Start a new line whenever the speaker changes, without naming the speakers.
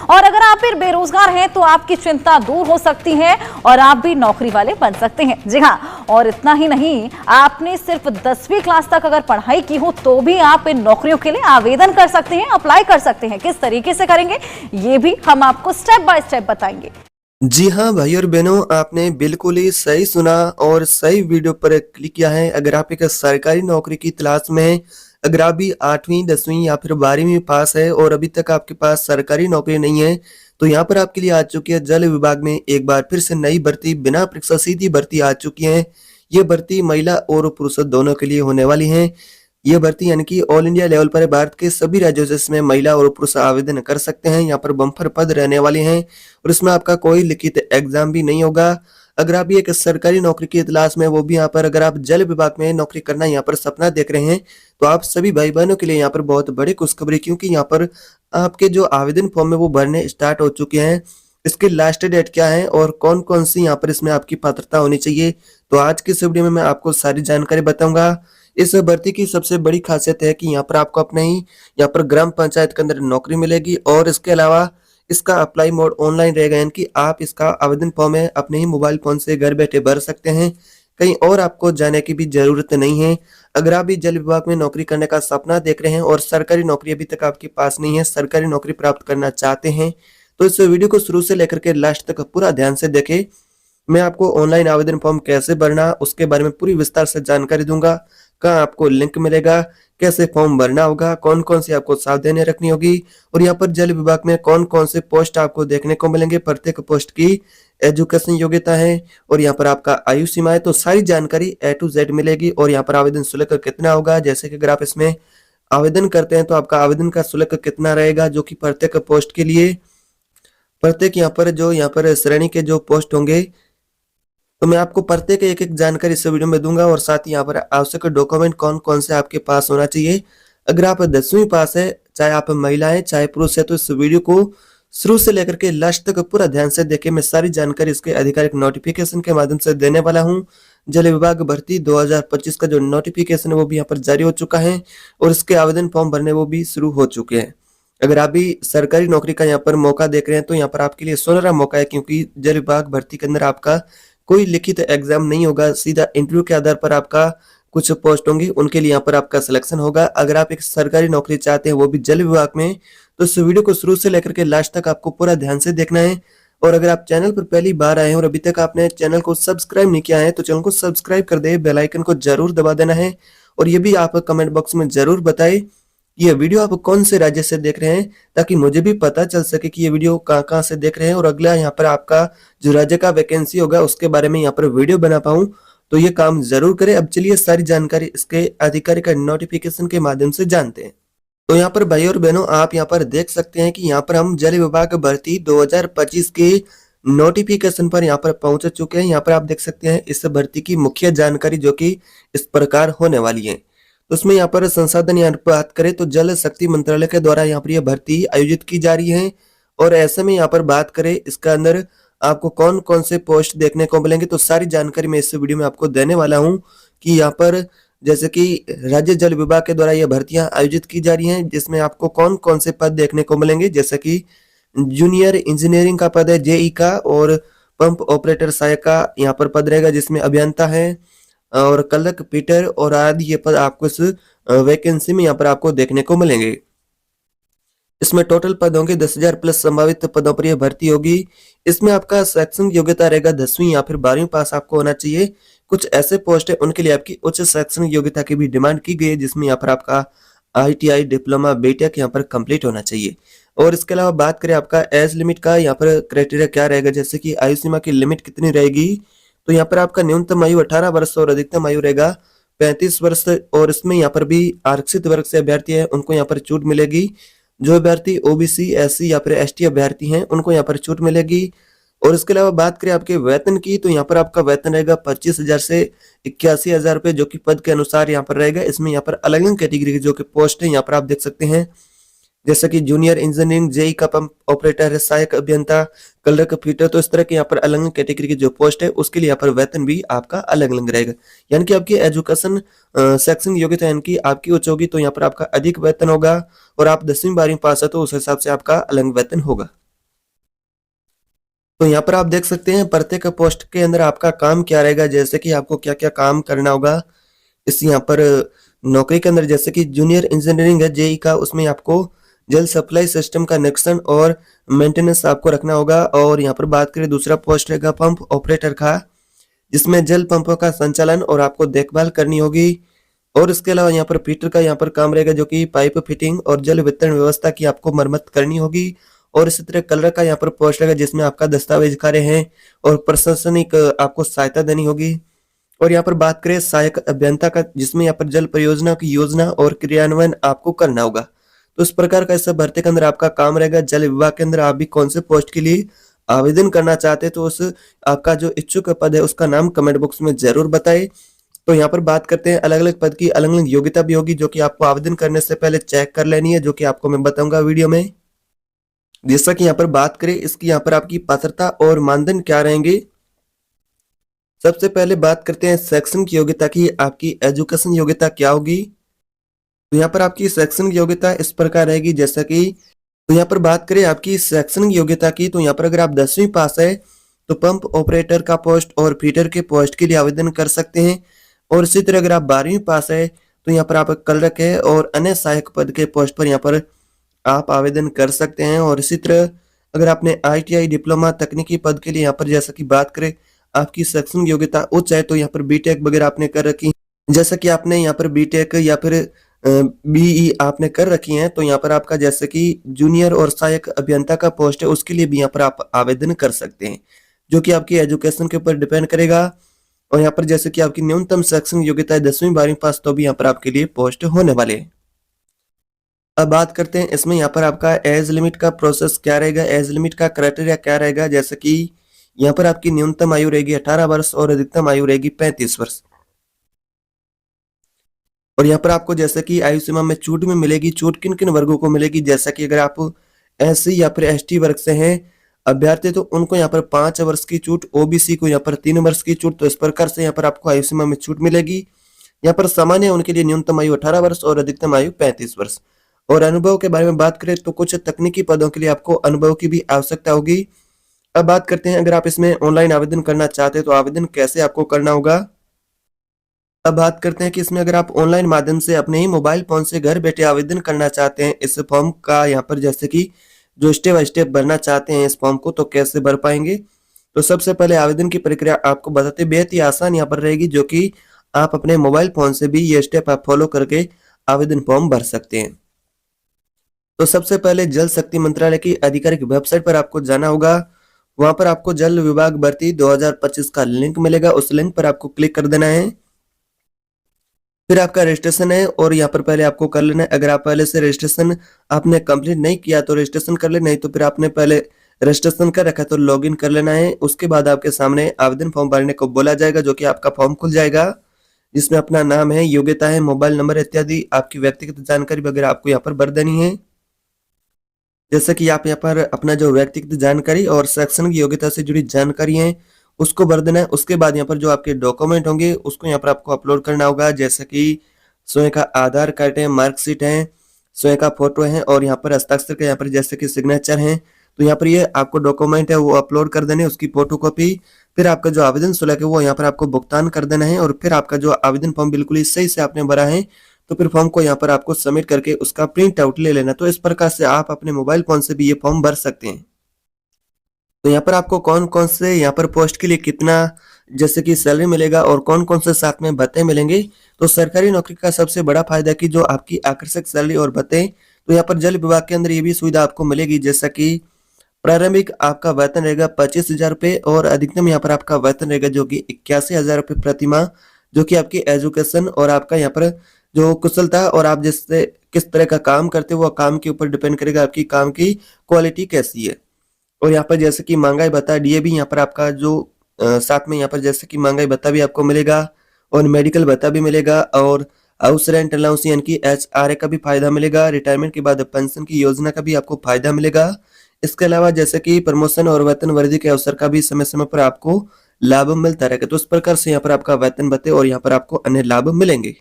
और अगर आप फिर बेरोजगार हैं तो आपकी चिंता दूर हो सकती है और आप भी नौकरी वाले बन सकते हैं। जी हाँ, और इतना ही नहीं, आपने सिर्फ 10वीं क्लास तक अगर पढ़ाई की हो तो भी आप इन नौकरियों के लिए आवेदन कर सकते हैं, अप्लाई कर सकते हैं। किस तरीके से करेंगे ये भी हम आपको स्टेप बाय स्टेप बताएंगे।
जी हाँ भाई और बहनों, आपने बिल्कुल ही सही सुना और सही वीडियो पर क्लिक किया है। अगर आप एक सरकारी नौकरी की तलाश में हैं, अगर आप भी 8वीं 10वीं या फिर 12वीं में पास है और अभी तक आपके पास सरकारी नौकरी नहीं है, तो यहाँ पर आपके लिए आ चुकी है जल विभाग में एक बार फिर से नई भर्ती, बिना परीक्षा सीधी भर्ती आ चुकी है। ये भर्ती महिला और पुरुष दोनों के लिए होने वाली है। ये भर्ती यानी कि ऑल इंडिया लेवल पर भारत के सभी राज्यों से इसमें महिला और पुरुष आवेदन कर सकते हैं। यहाँ पर बम्पर पद रहने वाले हैं और इसमें आपका कोई लिखित एग्जाम भी नहीं होगा। अगर आप भी एक सरकारी नौकरी की तलाश में, वो भी यहाँ पर अगर आप जल विभाग में नौकरी करना यहाँ पर सपना देख रहे हैं, तो आप सभी भाई बहनों के लिए यहाँ पर बहुत बड़ी खुशखबरी, क्योंकि यहाँ पर आपके जो आवेदन फॉर्म है वो भरने स्टार्ट हो चुके हैं। इसकी लास्ट डेट क्या है और कौन कौन सी यहाँ पर इसमें आपकी पात्रता होनी चाहिए, तो आज की इस वीडियो में मैं आपको सारी जानकारी बताऊंगा। इस भर्ती की सबसे बड़ी खासियत है कि यहाँ पर आपको अपने ही यहाँ पर ग्राम पंचायत के अंदर नौकरी मिलेगी और इसके अलावा इसका अप्लाई मोड ऑनलाइन रहेगा, यानी कि आप इसका आवेदन फॉर्म है अपने ही मोबाइल फोन से घर बैठे भर सकते हैं। कहीं और आपको जाने की भी जरूरत नहीं है। अगर आप भी जल विभाग में नौकरी करने का सपना देख रहे हैं और सरकारी नौकरी अभी तक आपके पास नहीं है, सरकारी नौकरी प्राप्त करना चाहते हैं, तो इस वीडियो को शुरू से लेकर के लास्ट तक पूरा ध्यान से देखें। मैं आपको ऑनलाइन आवेदन फॉर्म कैसे भरना उसके बारे में पूरी विस्तार से जानकारी दूंगा। कहाँ आपको लिंक मिलेगा, कैसे फॉर्म भरना होगा, कौन कौन सी आपको सावधानियां रखनी होगी और यहाँ पर जल विभाग में कौन कौन से पोस्ट आपको देखने को मिलेंगे, प्रत्येक पोस्ट की एजुकेशन योग्यता है और यहाँ पर आपका आयु सीमा है। तो सारी जानकारी A to Z मिलेगी और यहाँ पर आवेदन शुल्क कितना होगा, जैसे कि अगर आप इसमें आवेदन करते हैं तो आपका आवेदन का शुल्क कितना रहेगा, जो कि प्रत्येक पोस्ट के लिए, प्रत्येक यहाँ पर श्रेणी के जो पोस्ट होंगे, तो मैं आपको प्रत्येक एक एक जानकारी इस वीडियो में दूंगा और साथ ही यहाँ पर आवश्यक डॉक्यूमेंट कौन कौन से आपके पास होना चाहिए। अगर आप 10वीं पास है, चाहे आप महिला है चाहे पुरुष है, तो इस वीडियो को शुरू से लेकर के लास्ट तक पूरा ध्यान से देखें। मैं सारी जानकारी इसके आधिकारिक नोटिफिकेशन के माध्यम से देने वाला हूँ। जल विभाग भर्ती 2025 का जो नोटिफिकेशन है वो भी यहाँ पर जारी हो चुका है और इसके आवेदन फॉर्म भरने वो भी शुरू हो चुके हैं। अगर आप भी सरकारी नौकरी का यहाँ पर मौका देख रहे हैं तो यहाँ पर आपके लिए सुनहरा मौका है, क्योंकि जल विभाग भर्ती के अंदर आपका कोई लिखित एग्जाम नहीं होगा, सीधा इंटरव्यू के आधार पर आपका कुछ पोस्ट होंगी, उनके लिए यहाँ पर आपका सिलेक्शन होगा। अगर आप एक सरकारी नौकरी चाहते हैं वो भी जल विभाग में, तो इस वीडियो को शुरू से लेकर के लास्ट तक आपको पूरा ध्यान से देखना है। और अगर आप चैनल पर पहली बार आए हैं और अभी तक आपने चैनल को सब्सक्राइब नहीं किया है, तो चैनल को सब्सक्राइब कर दे, बेल आइकन को जरूर दबा देना है और ये भी आप कमेंट बॉक्स में जरूर बताएं ये वीडियो आप कौन से राज्य से देख रहे हैं, ताकि मुझे भी पता चल सके कि ये वीडियो कहाँ कहाँ से देख रहे हैं और अगला यहाँ पर आपका जो राज्य का वैकेंसी होगा उसके बारे में यहाँ पर वीडियो बना पाऊं, तो ये काम जरूर करें। अब चलिए सारी जानकारी इसके आधिकारिक नोटिफिकेशन के माध्यम से जानते हैं। तो यहाँ पर भाई और बहनों, आप यहाँ पर देख सकते हैं कि यहाँ पर हम जल विभाग भर्ती 2025 के नोटिफिकेशन पर यहाँ पर पहुंच चुके हैं। यहाँ पर आप देख सकते हैं इस भर्ती की मुख्य जानकारी जो कि इस प्रकार होने वाली है। तो उसमें यहाँ पर संसाधन यहाँ पर बात करें तो जल शक्ति मंत्रालय के द्वारा यहाँ पर यह भर्ती आयोजित की जा रही है और ऐसे में यहाँ पर बात करें इसका अंदर आपको कौन कौन से पोस्ट देखने को मिलेंगे, तो सारी जानकारी मैं इस वीडियो में आपको देने वाला हूँ। कि यहाँ पर जैसे कि राज्य जल विभाग के द्वारा यह भर्तियां आयोजित की जा रही हैं, जिसमें आपको कौन कौन से पद देखने को मिलेंगे, जैसे कि जूनियर इंजीनियरिंग का पद है जेई का और पंप ऑपरेटर सहायक का यहाँ पर पद रहेगा, जिसमें अभियंता है और कलक पीटर और आदि ये पद आपको इस वैकेंसी में यहाँ पर आपको देखने को मिलेंगे। इसमें टोटल पद होंगे 10,000 प्लस संभावित पदों पर यह भर्ती होगी। इसमें आपका शैक्षणिक योग्यता रहेगा 10वीं या फिर 12वीं पास आपको होना चाहिए। कुछ ऐसे पोस्ट है उनके लिए आपकी उच्च शैक्षणिक योग्यता की भी डिमांड की गई है, जिसमें यहाँ पर आपका ITI डिप्लोमा बीटेक यहाँ पर कंप्लीट होना चाहिए। और इसके अलावा बात करें आपका एज लिमिट का, यहाँ पर क्राइटेरिया क्या रहेगा, जैसे कि आयु सीमा की लिमिट कितनी रहेगी, तो यहाँ पर आपका न्यूनतम आयु 18 वर्ष और अधिकतम आयु रहेगा 35 वर्ष। और इसमें यहाँ पर भी आरक्षित वर्ग से अभ्यर्थी है उनको यहाँ पर छूट मिलेगी। जो अभ्यर्थी OBC SC या फिर ST अभ्यर्थी हैं उनको यहाँ पर छूट मिलेगी। और इसके अलावा बात करें आपके वेतन की, तो यहाँ पर आपका वेतन रहेगा 25,000 से 81,000 रुपये, जो कि पद के अनुसार यहाँ पर रहेगा। इसमें यहाँ पर अलग अलग कैटेगरी के जो कि पोस्ट है यहाँ पर आप देख सकते हैं, जैसे कि जूनियर इंजीनियरिंग जेई का पंप ऑपरेटर है, सहायक अभियंता, कलर फीटर, तो इस तरह के यहाँ पर अलग अलग कैटेगरी की जो पोस्ट है उसके लिए यहाँ पर वेतन भी आपका अलग अलग रहेगा। यानी कि आपकी एजुकेशन शैक्षणिक योग्यता यानी कि आपकी उच्च होगी तो यहाँ पर आपका अधिक वेतन होगा और आप 10वीं 12वीं पास है तो उस हिसाब से आपका अलग वेतन होगा। तो यहाँ पर आप देख सकते हैं प्रत्येक पोस्ट के अंदर आपका काम क्या रहेगा, जैसे कि आपको क्या-क्या काम करना होगा। इस यहाँ पर नौकरी के अंदर जैसे कि जूनियर इंजीनियरिंग है जेईई का, उसमें आपको जल सप्लाई सिस्टम का निरीक्षण और मेंटेनेंस आपको रखना होगा। और यहाँ पर बात करें दूसरा पोस्ट रहेगा पंप ऑपरेटर का, जिसमें जल पंपों का संचालन और आपको देखभाल करनी होगी। और इसके अलावा यहाँ पर फिटर का यहाँ पर काम रहेगा, जो कि पाइप फिटिंग और जल वितरण व्यवस्था की आपको मरम्मत करनी होगी। और इसी तरह कलर का यहाँ पर पोस्ट रहेगा, जिसमें आपका दस्तावेज कार्य है और प्रशासनिक आपको सहायता देनी होगी। और यहाँ पर बात करें सहायक अभियंता का, जिसमें यहाँ पर जल परियोजना की योजना और क्रियान्वयन आपको करना होगा। तो इस प्रकार का इस भर्ती के अंदर आपका काम रहेगा। जल विभाग के अंदर आप भी कौन से पोस्ट के लिए आवेदन करना चाहते हैं, तो उस आपका जो इच्छुक पद है उसका नाम कमेंट बॉक्स में जरूर बताएं। तो यहाँ पर बात करते हैं अलग अलग पद की अलग अलग योग्यता भी होगी, जो कि आपको आवेदन करने से पहले चेक कर लेनी है, जो कि आपको मैं बताऊंगा वीडियो में। जैसा कि यहाँ पर बात करें इसकी, यहाँ पर आपकी पात्रता और मानदंड क्या रहेंगे। सबसे पहले बात करते हैं शैक्षणिक योग्यता की, आपकी एजुकेशन योग्यता क्या होगी। तो यहाँ पर आपकी शैक्षणिक योग्यता इस प्रकार रहेगी, जैसा कि तो यहाँ पर बात करें आपकी शैक्षणिक योग्यता की, तो यहाँ पर अगर आप 10वीं पास है तो पंप ऑपरेटर का पोस्ट और फीडर के पोस्ट के लिए आवेदन कर सकते हैं। और इसी तरह अगर आप 12वीं पास है तो यहाँ पर आप कलरक है और अन्य सहायक पद के पोस्ट पर यहाँ पर आप आवेदन कर सकते हैं। और इसी तरह अगर आपने आईटीआई डिप्लोमा तकनीकी पद के लिए यहाँ पर जैसा कि बात करें आपकी शैक्षणिक योग्यता उच्च है, तो यहाँ पर बीटेक वगैरह आपने कर रखी, जैसा कि आपने यहाँ पर बीटेक या फिर बीई आपने कर रखी हैं, तो यहाँ पर आपका जैसे कि जूनियर और सहायक अभियंता का पोस्ट है उसके लिए भी यहाँ पर आप आवेदन कर सकते हैं, जो कि आपकी एजुकेशन के ऊपर डिपेंड करेगा। और यहाँ पर जैसे कि आपकी न्यूनतम शैक्षणिक योग्यता है 10वीं 12वीं पास, तो भी यहाँ पर आपके लिए पोस्ट होने वाले हैं। अब बात करते हैं इसमें यहाँ पर आपका एज लिमिट का प्रोसेस क्या रहेगा, एज लिमिट का क्राइटेरिया क्या रहेगा। जैसे कि यहाँ पर आपकी न्यूनतम आयु रहेगी 18 वर्ष और अधिकतम आयु रहेगी 35 वर्ष। और यहाँ पर आपको जैसे कि आयु सीमा में छूट में मिलेगी, छूट किन किन वर्गों को मिलेगी, जैसा कि अगर आप एससी या फिर एसटी वर्ग से हैं अभ्यर्थी तो उनको यहाँ पर 5 वर्ष की छूट, ओबीसी को यहाँ पर 3 वर्ष की छूट। तो इस प्रकार से यहाँ पर आपको आयु सीमा में छूट मिलेगी। यहाँ पर सामान्य उनके लिए न्यूनतम आयु 18 वर्ष और अधिकतम आयु 35 वर्ष। और अनुभव के बारे में बात करें तो कुछ तकनीकी पदों के लिए आपको अनुभव की भी आवश्यकता होगी। अब बात करते हैं अगर आप इसमें ऑनलाइन आवेदन करना चाहते हैं तो आवेदन कैसे आपको करना होगा। अब बात करते हैं कि इसमें अगर आप ऑनलाइन माध्यम से अपने ही मोबाइल फोन से घर बैठे आवेदन करना चाहते हैं इस फॉर्म का, यहाँ पर जैसे कि जो स्टेप बाय स्टेप भरना चाहते हैं इस फॉर्म को, तो कैसे भर पाएंगे। तो सबसे पहले आवेदन की प्रक्रिया आपको बताते बेहद ही आसान यहाँ पर रहेगी, जो कि आप अपने मोबाइल फोन से भी ये स्टेप आप फॉलो करके आवेदन फॉर्म भर सकते हैं। तो सबसे पहले जल शक्ति मंत्रालय की आधिकारिक वेबसाइट पर आपको जाना होगा। वहां पर आपको जल विभाग भर्ती 2025 का लिंक मिलेगा, उस लिंक पर आपको क्लिक कर देना है। फिर आपका रजिस्ट्रेशन है और यहाँ पर पहले आपको कर लेना है। अगर आप पहले से रजिस्ट्रेशन आपने कंप्लीट नहीं किया तो रजिस्ट्रेशन कर ले, नहीं तो फिर आपने पहले रजिस्ट्रेशन कर रखा है तो लॉगिन कर लेना है। उसके बाद आपके सामने आवेदन फॉर्म भरने को बोला जाएगा, जो कि आपका फॉर्म खुल जाएगा, जिसमें अपना नाम है, योग्यता है, मोबाइल नंबर इत्यादि आपकी व्यक्तिगत जानकारी वगैरह आपको यहाँ पर भर देनी है। जैसे कि आप यहाँ पर अपना जो व्यक्तिगत जानकारी और शैक्षणिक योग्यता से जुड़ी जानकारी है उसको भर देना है। उसके बाद यहाँ पर जो आपके डॉक्यूमेंट होंगे उसको यहाँ पर आपको अपलोड करना होगा, जैसे कि स्वयं का आधार कार्ड है, मार्कशीट है, स्वयं का फोटो है और यहाँ पर हस्ताक्षर का यहाँ पर जैसे कि सिग्नेचर है। तो यहाँ पर ये आपको डॉक्यूमेंट है वो अपलोड कर देने, उसकी फोटो कॉपी। फिर आपका जो आवेदन शुल्क है वो यहाँ पर आपको भुगतान कर देना है। और फिर आपका जो आवेदन फॉर्म बिल्कुल ही सही से आपने भरा है तो फिर फॉर्म को यहाँ पर आपको सबमिट करके उसका प्रिंट आउट ले लेना। तो इस प्रकार से आप अपने मोबाइल फोन से भी ये फॉर्म भर सकते हैं। तो यहाँ पर आपको कौन कौन से यहाँ पर पोस्ट के लिए कितना जैसे कि सैलरी मिलेगा और कौन कौन से साथ में भत्ते मिलेंगे। तो सरकारी नौकरी का सबसे बड़ा फायदा कि जो आपकी आकर्षक सैलरी और भत्ते, तो यहाँ पर जल विभाग के अंदर ये भी सुविधा आपको मिलेगी, जैसा कि प्रारंभिक आपका वेतन रहेगा 25,000 रुपये और अधिकतम यहाँ पर आपका वेतन रहेगा जो कि 81,000 रुपये प्रति माह, जो कि आपकी एजुकेशन और आपका यहाँ पर जो कुशलता और आप जिससे किस तरह का काम करते हो वो काम के ऊपर डिपेंड करेगा, आपकी काम की क्वालिटी कैसी है। और यहाँ पर जैसे कि महंगाई भत्ता डीए भी यहाँ पर आपका जो साथ में यहाँ पर जैसे कि महंगाई भत्ता भी आपको मिलेगा और मेडिकल भत्ता भी मिलेगा और हाउस रेंट अलाउंस यानी कि एचआरए का भी फायदा मिलेगा। रिटायरमेंट के बाद पेंशन की योजना का भी आपको फायदा मिलेगा। इसके अलावा जैसे कि प्रमोशन और वेतन वृद्धि के अवसर का भी समय समय पर आपको लाभ मिलता रहेगा। तो इस प्रकार से यहाँ पर आपका वेतन भत्ते और यहाँ पर आपको अन्य लाभ मिलेंगे।